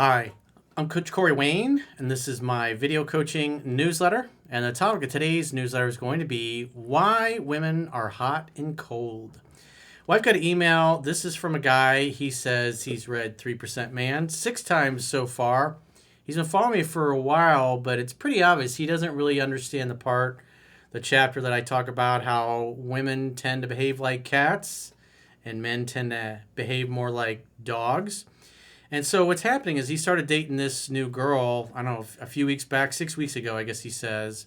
Hi, I'm Coach Corey Wayne, and this is my video coaching newsletter. And the topic of today's newsletter is going to be why women are hot and cold. Well, I've got an email. This is from a guy. He says he's read 3% Man 6 times so far. He's been following me for a while, but it's pretty obvious he doesn't really understand the chapter that I talk about how women tend to behave like cats and men tend to behave more like dogs. And so what's happening is he started dating this new girl, I don't know, a few weeks back, 6 weeks ago, I guess he says.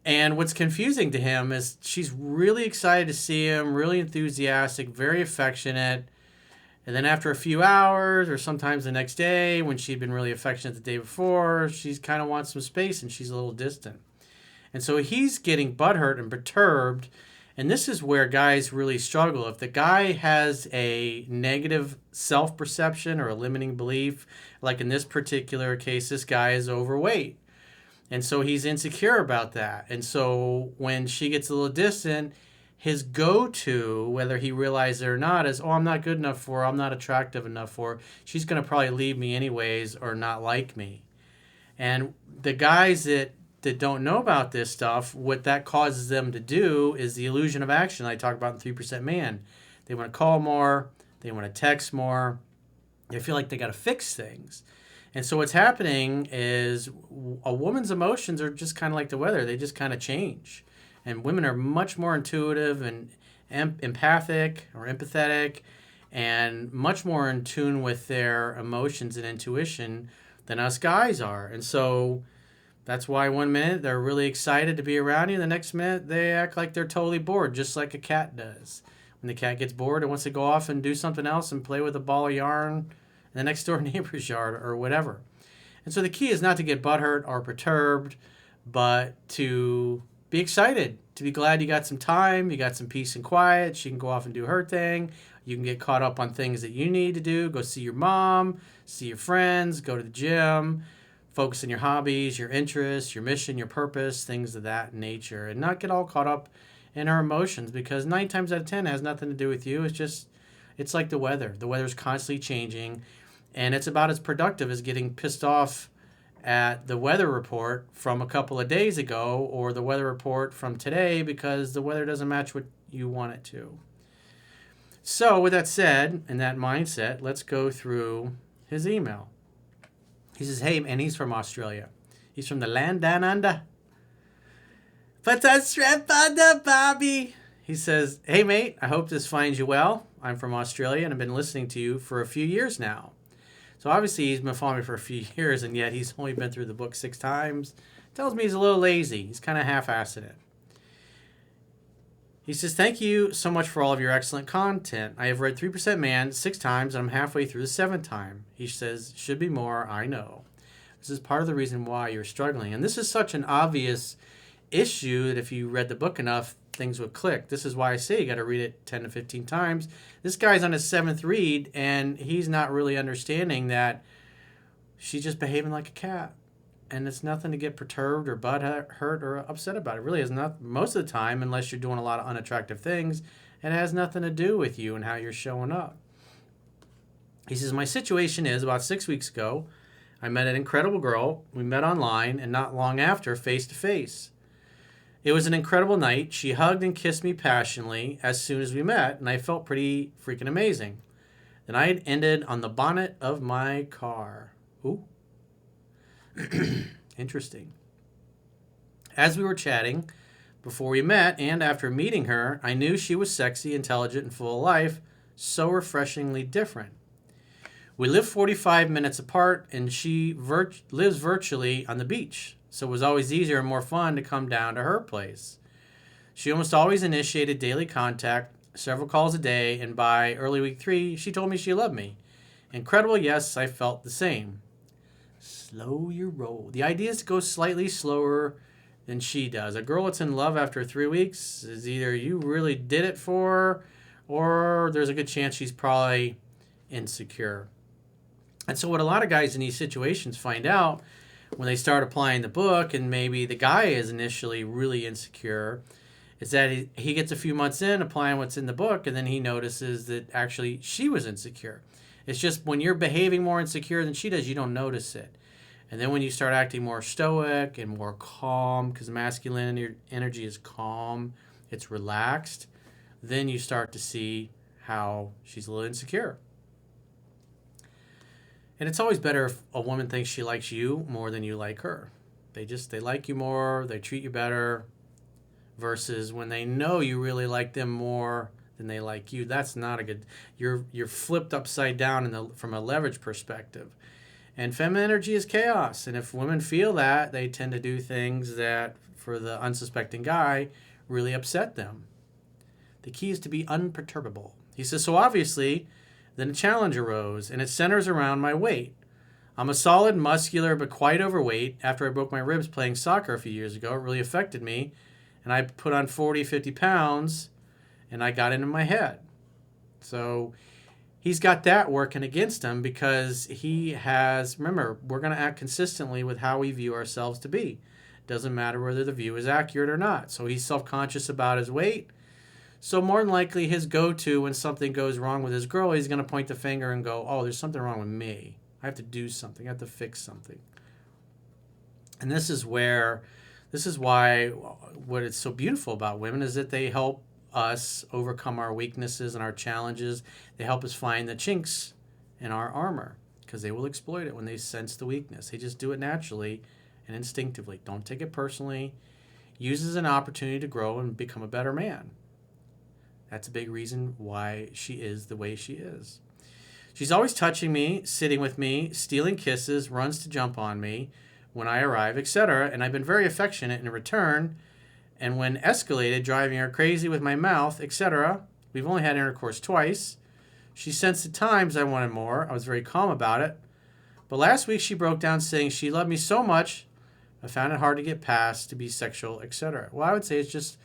And what's confusing to him is she's really excited to see him, really enthusiastic, very affectionate. And then after a few hours or sometimes the next day when she'd been really affectionate the day before, she's kind of wants some space and she's a little distant. And so he's getting butthurt and perturbed. And this is where guys really struggle. If the guy has a negative self-perception or a limiting belief, like in this particular case, this guy is overweight. And so he's insecure about that. And so when she gets a little distant, his go-to, whether he realizes it or not, is, oh, I'm not good enough for her. I'm not attractive enough for her. She's going to probably leave me anyways or not like me. And the guys that don't know about this stuff, what that causes them to do is the illusion of action I talk about in 3% Man. They want to call more. They want to text more. They feel like they got to fix things. And so what's happening is a woman's emotions are just kind of like the weather. They just kind of change. And women are much more intuitive and empathic or empathetic and much more in tune with their emotions and intuition than us guys are. And so that's why 1 minute they're really excited to be around you. The next minute they act like they're totally bored, just like a cat does. When the cat gets bored and wants to go off and do something else and play with a ball of yarn in the next door neighbor's yard or whatever. And so the key is not to get butthurt or perturbed, but to be excited, to be glad you got some time, you got some peace and quiet. She can go off and do her thing. You can get caught up on things that you need to do. Go see your mom, see your friends, go to the gym. Focus on your hobbies, your interests, your mission, your purpose, things of that nature, and not get all caught up in our emotions because 9 times out of 10 it has nothing to do with you. It's like the weather. The weather's constantly changing, and it's about as productive as getting pissed off at the weather report from a couple of days ago or the weather report from today because the weather doesn't match what you want it to. So with that said, and that mindset, let's go through his email. He says, hey, and he's from Australia. He's from the land down under. Put that strap on the Bobby. He says, hey, mate, I hope this finds you well. I'm from Australia, and I've been listening to you for a few years now. So obviously he's been following me for a few years, and yet he's only been through the book 6 times. Tells me he's a little lazy. He's kind of half-assed it. He says, thank you so much for all of your excellent content. I have read 3% Man 6 times, and I'm halfway through the 7th time. He says, should be more, I know. This is part of the reason why you're struggling. And this is such an obvious issue that if you read the book enough, things would click. This is why I say you got to read it 10 to 15 times. This guy's on his 7th read, and he's not really understanding that she's just behaving like a cat. And it's nothing to get perturbed or hurt or upset about. It really is not most of the time, unless you're doing a lot of unattractive things. It has nothing to do with you and how you're showing up. He says, my situation is about 6 weeks ago, I met an incredible girl. We met online and not long after, face to face. It was an incredible night. She hugged and kissed me passionately as soon as we met, and I felt pretty freaking amazing. The night ended on the bonnet of my car. Ooh. Interesting. As we were chatting, before we met and after meeting her, I knew she was sexy, intelligent, and full of life, so refreshingly different. We live 45 minutes apart, and she lives virtually on the beach, so it was always easier and more fun to come down to her place. She almost always initiated daily contact, several calls a day, and by early week 3, she told me she loved me. Incredible, yes, I felt the same. Slow your roll. The idea is to go slightly slower than she does. A girl that's in love after 3 weeks is either you really did it for her or there's a good chance she's probably insecure. And so what a lot of guys in these situations find out when they start applying the book and maybe the guy is initially really insecure is that he gets a few months in applying what's in the book and then he notices that actually she was insecure. It's just when you're behaving more insecure than she does, you don't notice it. And then when you start acting more stoic and more calm, because masculine energy is calm, it's relaxed, then you start to see how she's a little insecure. And it's always better if a woman thinks she likes you more than you like her. They like you more, they treat you better, versus when they know you really like them more than they like you. That's not a good. You're flipped upside down from a leverage perspective. And feminine energy is chaos. And if women feel that, they tend to do things that, for the unsuspecting guy, really upset them. The key is to be unperturbable. He says, so obviously, then a challenge arose, and it centers around my weight. I'm a solid, muscular, but quite overweight. After I broke my ribs playing soccer a few years ago, it really affected me. And I put on 40, 50 pounds, and I got into my head. So he's got that working against him because he has, remember, we're going to act consistently with how we view ourselves to be. Doesn't matter whether the view is accurate or not. So he's self-conscious about his weight. So more than likely his go-to when something goes wrong with his girl, he's going to point the finger and go, oh, there's something wrong with me. I have to do something. I have to fix something. And this is why what it's so beautiful about women is that they help us overcome our weaknesses and our challenges. They help us find the chinks in our armor because they will exploit it when they sense the weakness. They just do it naturally and instinctively. Don't take it personally. Use it as an opportunity to grow and become a better man. That's a big reason why she is the way she is. She's always touching me, sitting with me, stealing kisses, runs to jump on me when I arrive, etc. And I've been very affectionate in return. And when escalated, driving her crazy with my mouth, etc. We've only had intercourse twice. She sensed at times I wanted more. I was very calm about it. But last week she broke down saying she loved me so much, I found it hard to get past to be sexual, etc. Well, I would say it's just,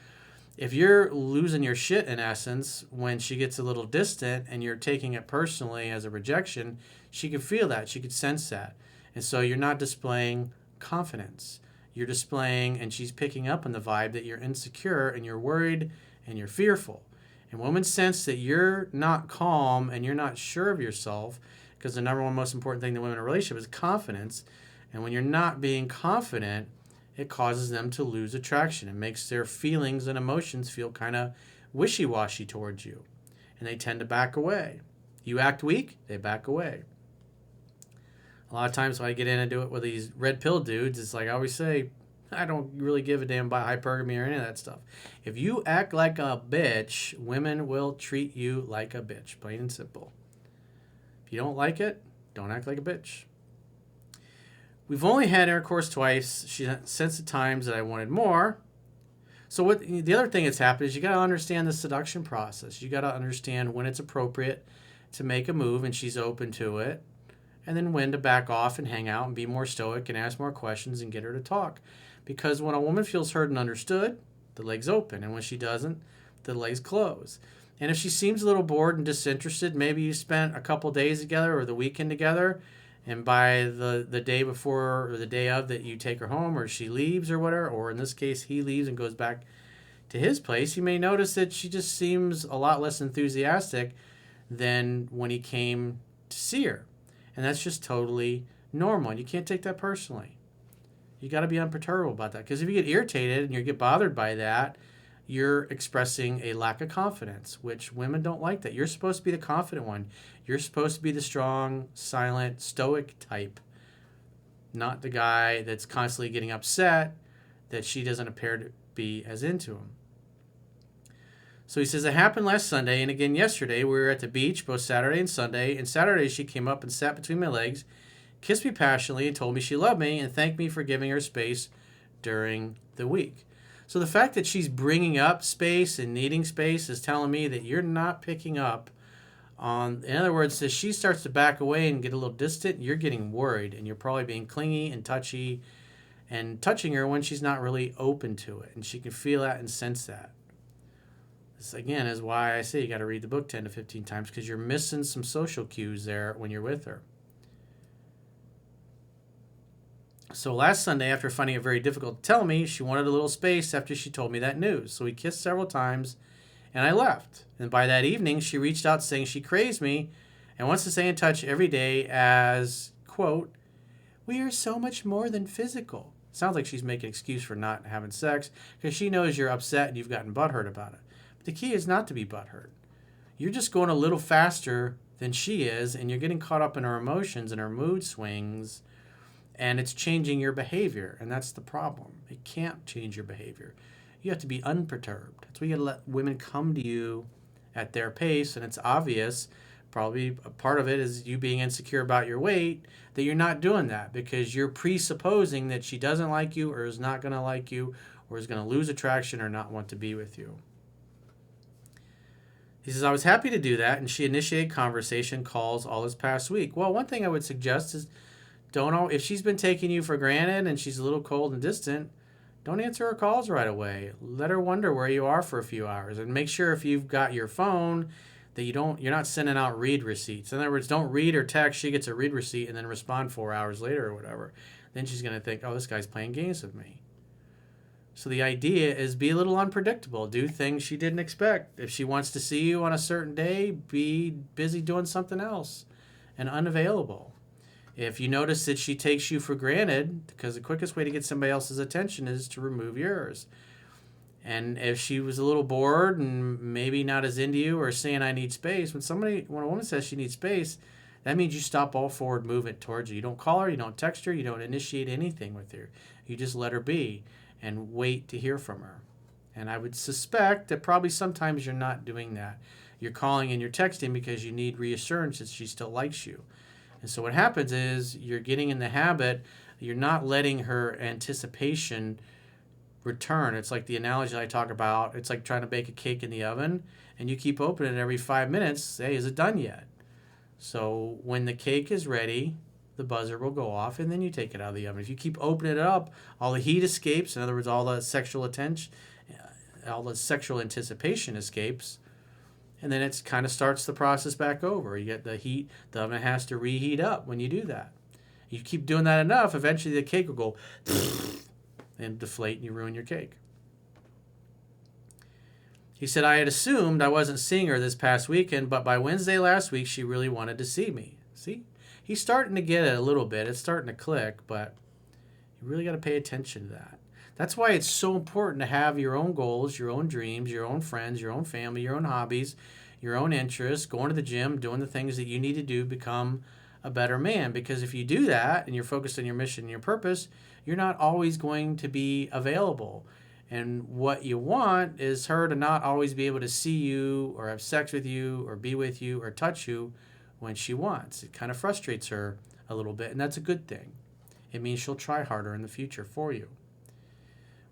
if you're losing your shit in essence, when she gets a little distant and you're taking it personally as a rejection, she can feel that. She could sense that. And so you're not displaying confidence. You're displaying, and she's picking up on the vibe that you're insecure and you're worried and you're fearful. And women sense that you're not calm and you're not sure of yourself, because the number one most important thing to women in a relationship is confidence. And when you're not being confident, it causes them to lose attraction. It makes their feelings and emotions feel kind of wishy-washy towards you. And they tend to back away. You act weak, they back away. A lot of times when I get in and do it with these red pill dudes, it's like I always say, I don't really give a damn about hypergamy or any of that stuff. If you act like a bitch, women will treat you like a bitch, plain and simple. If you don't like it, don't act like a bitch. We've only had intercourse twice. She sensed at times that I wanted more. So the other thing that's happened is you got to understand the seduction process. You got to understand when it's appropriate to make a move and she's open to it, and then when to back off and hang out and be more stoic and ask more questions and get her to talk. Because when a woman feels heard and understood, the legs open, and when she doesn't, the legs close. And if she seems a little bored and disinterested, maybe you spent a couple days together or the weekend together, and by the day before or the day of that you take her home, or she leaves or whatever, or in this case he leaves and goes back to his place, you may notice that she just seems a lot less enthusiastic than when he came to see her. And that's just totally normal. And you can't take that personally. You got to be unperturbable about that. Because if you get irritated and you get bothered by that, you're expressing a lack of confidence, which women don't like that. You're supposed to be the confident one. You're supposed to be the strong, silent, stoic type, not the guy that's constantly getting upset that she doesn't appear to be as into him. So he says, it happened last Sunday and again yesterday. We were at the beach both Saturday and Sunday. And Saturday she came up and sat between my legs, kissed me passionately, and told me she loved me and thanked me for giving her space during the week. So the fact that she's bringing up space and needing space is telling me that you're not picking up on, in other words, as she starts to back away and get a little distant, you're getting worried and you're probably being clingy and touchy and touching her when she's not really open to it. And she can feel that and sense that. This, again, is why I say you got to read the book 10 to 15 times, because you're missing some social cues there when you're with her. So last Sunday, after finding it very difficult to tell me, she wanted a little space after she told me that news. So we kissed several times, and I left. And by that evening, she reached out saying she craves me and wants to stay in touch every day as, quote, we are so much more than physical. Sounds like she's making an excuse for not having sex because she knows you're upset and you've gotten butthurt about it. But the key is not to be butthurt. You're just going a little faster than she is, and you're getting caught up in her emotions and her mood swings, and it's changing your behavior, and that's the problem. It can't change your behavior. You have to be unperturbed. That's why you got to let women come to you at their pace, and it's obvious, probably a part of it is you being insecure about your weight, that you're not doing that because you're presupposing that she doesn't like you or is not going to like you or is going to lose attraction or not want to be with you. He says, I was happy to do that, and she initiated conversation calls all this past week. Well, one thing I would suggest is if she's been taking you for granted and she's a little cold and distant, don't answer her calls right away. Let her wonder where you are for a few hours, and make sure if you've got your phone that you're not sending out read receipts. In other words, don't read or text. She gets a read receipt and then respond 4 hours later or whatever. Then she's going to think, oh, this guy's playing games with me. So the idea is be a little unpredictable. Do things she didn't expect. If she wants to see you on a certain day, be busy doing something else and unavailable. If you notice that she takes you for granted, because the quickest way to get somebody else's attention is to remove yours. And if she was a little bored and maybe not as into you or saying I need space, when a woman says she needs space, that means you stop all forward movement towards her. You don't call her, you don't text her, you don't initiate anything with her. You just let her be and wait to hear from her. And I would suspect that probably sometimes you're not doing that. You're calling and you're texting because you need reassurance that she still likes you. And so what happens is you're getting in the habit, you're not letting her anticipation return. It's like the analogy I talk about. It's like trying to bake a cake in the oven, and you keep opening it every 5 minutes. Hey, is it done yet? So when the cake is ready, the buzzer will go off, and then you take it out of the oven. If you keep opening it up, all the heat escapes. In other words, all the sexual attention, all the sexual anticipation escapes, and then it kind of starts the process back over. You get the heat. The oven has to reheat up when you do that. You keep doing that enough, eventually the cake will go and deflate, and you ruin your cake. He said, I had assumed I wasn't seeing her this past weekend, but by Wednesday last week, she really wanted to see me. See? He's starting to get it a little bit. It's starting to click, but you really got to pay attention to that. That's why it's so important to have your own goals, your own dreams, your own friends, your own family, your own hobbies, your own interests, going to the gym, doing the things that you need to do to become a better man. Because if you do that and you're focused on your mission and your purpose, you're not always going to be available. And what you want is her to not always be able to see you or have sex with you or be with you or touch you when she wants. It kind of frustrates her a little bit, and that's a good thing. It means she'll try harder in the future for you.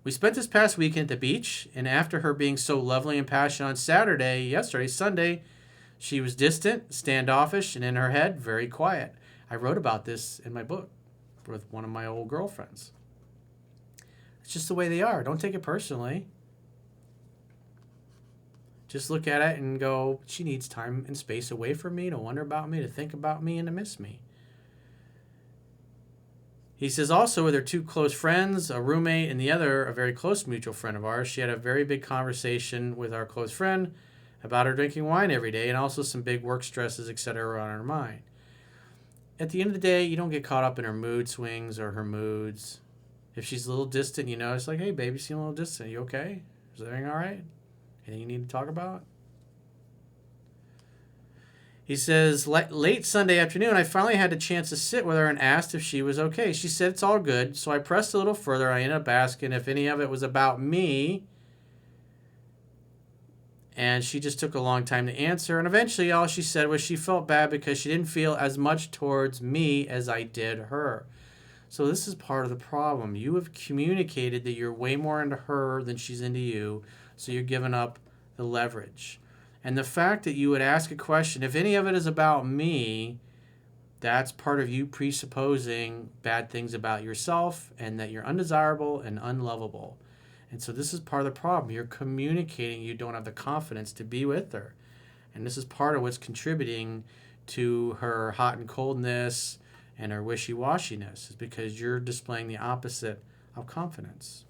We spent this past weekend at the beach, and after her being so lovely and passionate on Sunday, she was distant, standoffish, and in her head, very quiet. I wrote about this in my book with one of my old girlfriends. It's just the way they are. Don't take it personally. Just look at it and go, she needs time and space away from me to wonder about me, to think about me, and to miss me. He says also with her two close friends, a roommate, and the other, a very close mutual friend of ours, she had a very big conversation with our close friend about her drinking wine every day and also some big work stresses, etc. on her mind. At the end of the day, you don't get caught up in her mood swings or her moods. If she's a little distant, you know, it's like, hey, baby, you seem a little distant. Are you okay? Is everything all right? Anything you need to talk about? He says, late Sunday afternoon, I finally had a chance to sit with her and asked if she was okay. She said it's all good, so I pressed a little further. I ended up asking if any of it was about me, and she just took a long time to answer. And eventually all she said was she felt bad because she didn't feel as much towards me as I did her. So this is part of the problem. You have communicated that you're way more into her than she's into you, so you're giving up the leverage. And the fact that you would ask a question, if any of it is about me, that's part of you presupposing bad things about yourself and that you're undesirable and unlovable. And so this is part of the problem. You're communicating you don't have the confidence to be with her. And this is part of what's contributing to her hot and coldness and her wishy-washiness, is because you're displaying the opposite of confidence.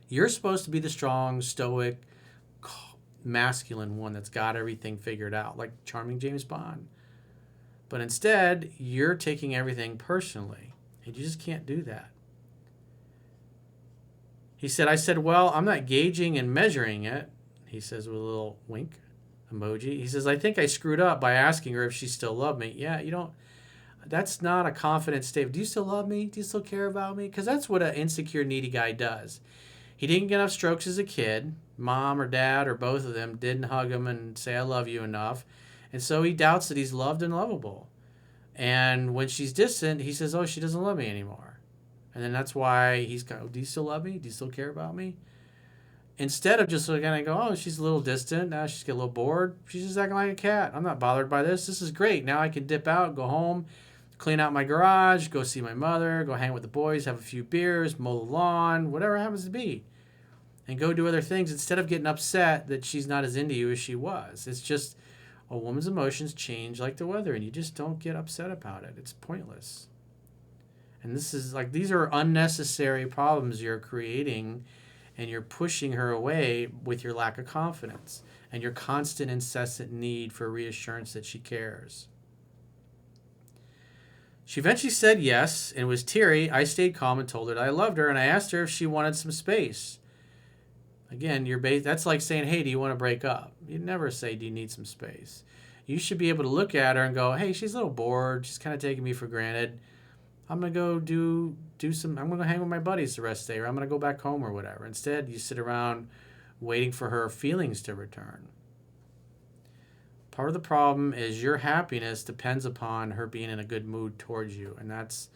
You're supposed to be the strong, stoic, masculine one that's got everything figured out, like charming James Bond. But instead, you're taking everything personally, and you just can't do that. He said, I said, well, I'm not gauging and measuring it. He says with a little wink emoji. He says, I think I screwed up by asking her if she still loved me. Yeah, you don't, that's not a confident statement. Do you still love me? Do you still care about me? Because that's what an insecure, needy guy does. He didn't get enough strokes as a kid. Mom or dad or both of them didn't hug him and say, I love you enough. And so he doubts that he's loved and lovable. And when she's distant, he says, oh, she doesn't love me anymore. And then that's why he's kind of, do you still love me? Do you still care about me? Instead of just looking and go, oh, she's a little distant. Now she's getting a little bored. She's just acting like a cat. I'm not bothered by this. This is great. Now I can dip out, go home, clean out my garage, go see my mother, go hang with the boys, have a few beers, mow the lawn, whatever it happens to be. And go do other things instead of getting upset that she's not as into you as she was. It's just a woman's emotions change like the weather, and you just don't get upset about it. It's pointless. And this is like, these are unnecessary problems you're creating, and you're pushing her away with your lack of confidence and your constant, incessant need for reassurance that she cares. She eventually said yes and was teary. I stayed calm and told her that I loved her, and I asked her if she wanted some space. Again, that's like saying, hey, do you want to break up? You never say, do you need some space? You should be able to look at her and go, hey, she's a little bored. She's kind of taking me for granted. I'm going to go I'm going to hang with my buddies the rest of the day, or I'm going to go back home or whatever. Instead, you sit around waiting for her feelings to return. Part of the problem is your happiness depends upon her being in a good mood towards you, and that's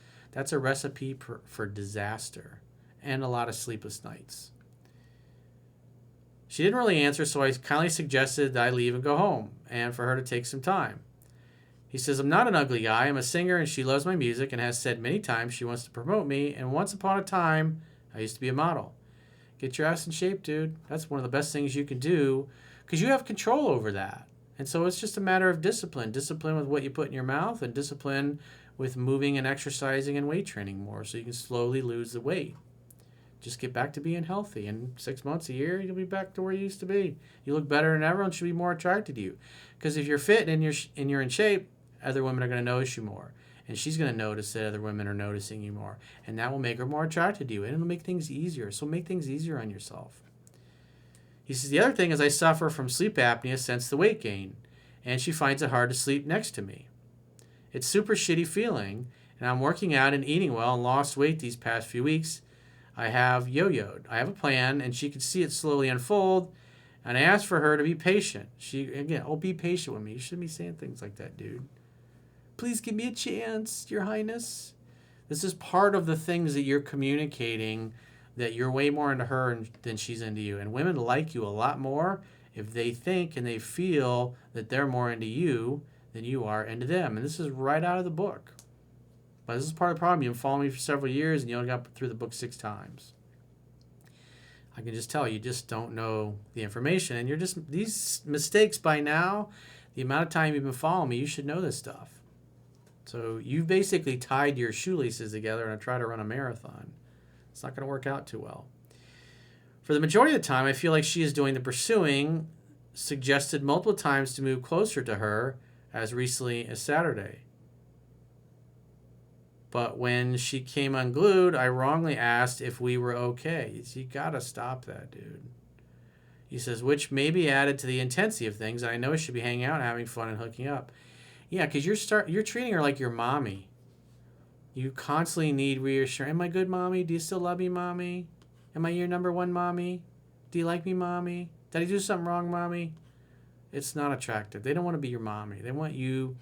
a recipe for disaster and a lot of sleepless nights. She didn't really answer, so I kindly suggested that I leave and go home, and for her to take some time. He says, I'm not an ugly guy. I'm a singer, and she loves my music and has said many times she wants to promote me, and once upon a time, I used to be a model. Get your ass in shape, dude. That's one of the best things you can do, because you have control over that. And so it's just a matter of discipline. Discipline with what you put in your mouth, and discipline with moving and exercising and weight training more, so you can slowly lose the weight. Just get back to being healthy. In 6 months, a year, you'll be back to where you used to be. You look better, and everyone should be more attracted to you. Because if you're fit and you're in shape, other women are going to notice you more. And she's going to notice that other women are noticing you more. And that will make her more attracted to you. And it'll make things easier. So make things easier on yourself. He says, the other thing is I suffer from sleep apnea since the weight gain. And she finds it hard to sleep next to me. It's super shitty feeling. And I'm working out and eating well and lost weight these past few weeks. I have yo-yoed. I have a plan, and she can see it slowly unfold. And I asked for her to be patient. Be patient with me. You shouldn't be saying things like that, dude. Please give me a chance, Your Highness. This is part of the things that you're communicating, that you're way more into her than she's into you. And women like you a lot more if they think and they feel that they're more into you than you are into them. And this is right out of the book. But this is part of the problem. You've been following me for several years, and you only got through the book 6 times. I can just tell you just don't know the information. And you're just, these mistakes by now, the amount of time you've been following me, you should know this stuff. So you've basically tied your shoelaces together and try to run a marathon. It's not going to work out too well. For the majority of the time, I feel like she is doing the pursuing, suggested multiple times to move closer to her as recently as Saturday. But when she came unglued, I wrongly asked if we were okay. You got to stop that, dude. He says, which may be added to the intensity of things. I know she should be hanging out, having fun, and hooking up. Yeah, because you're treating her like your mommy. You constantly need reassurance. Am I good, mommy? Do you still love me, mommy? Am I your number one, mommy? Do you like me, mommy? Did I do something wrong, mommy? It's not attractive. They don't want to be your mommy. They want you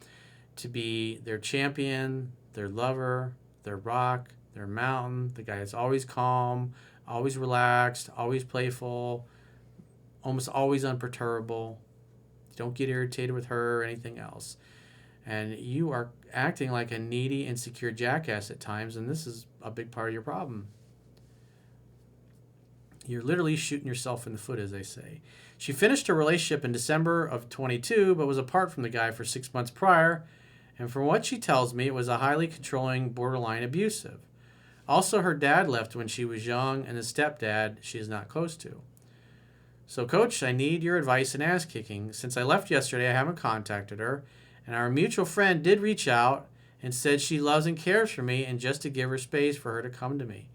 to be their champion, their lover, their rock, their mountain, the guy that's always calm, always relaxed, always playful, almost always unperturbable. You don't get irritated with her or anything else. And you are acting like a needy, insecure jackass at times, and this is a big part of your problem. You're literally shooting yourself in the foot, as they say. She finished her relationship in December of 22, but was apart from the guy for 6 months prior. And from what she tells me, it was a highly controlling, borderline abusive. Also, her dad left when she was young, and the stepdad she is not close to. So, Coach, I need your advice in ass kicking. Since I left yesterday, I haven't contacted her, And our mutual friend did reach out and said she loves and cares for me, and just to give her space for her to come to me.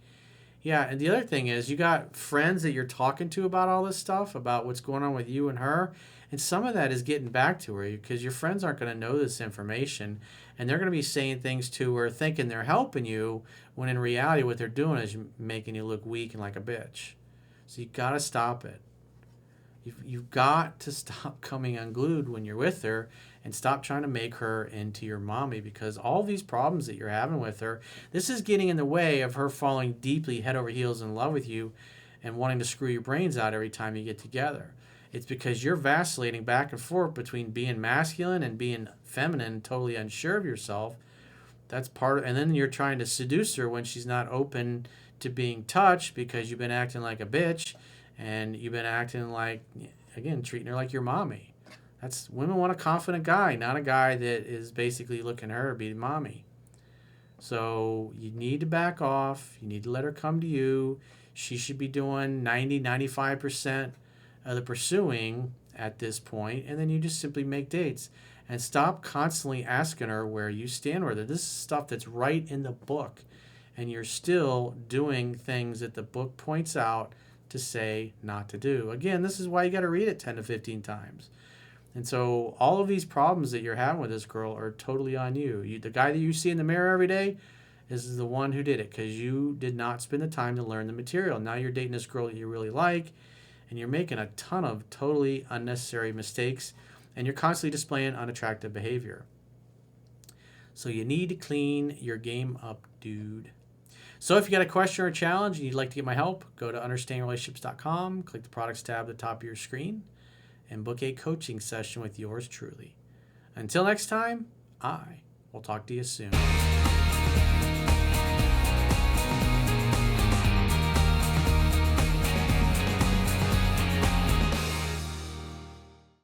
Yeah, and the other thing is you got friends that you're talking to about all this stuff, about what's going on with you and her, and some of that is getting back to her because your friends aren't going to know this information, and they're going to be saying things to her thinking they're helping you, when in reality what they're doing is making you look weak and like a bitch. So you got to stop it. You've got to stop coming unglued when you're with her, and stop trying to make her into your mommy, because all these problems that you're having with her, this is getting in the way of her falling deeply head over heels in love with you and wanting to screw your brains out every time you get together. It's because you're vacillating back and forth between being masculine and being feminine, totally unsure of yourself. That's part of, and then you're trying to seduce her when she's not open to being touched, because you've been acting like a bitch, and you've been acting like, again, treating her like your mommy. Women want a confident guy, not a guy that is basically looking at her to be mommy. So you need to back off. You need to let her come to you. She should be doing 95% of the pursuing at this point, and then you just simply make dates. And stop constantly asking her where you stand with her. This is stuff that's right in the book, and you're still doing things that the book points out to say not to do. Again, this is why you got to read it 10 to 15 times. And so all of these problems that you're having with this girl are totally on you. The guy that you see in the mirror every day is the one who did it, because you did not spend the time to learn the material. Now you're dating this girl that you really like, and you're making a ton of totally unnecessary mistakes, and you're constantly displaying unattractive behavior. So you need to clean your game up, dude. So if you got a question or a challenge and you'd like to get my help, go to understandingrelationships.com, click the products tab at the top of your screen, and book a coaching session with yours truly. Until next time, I will talk to you soon.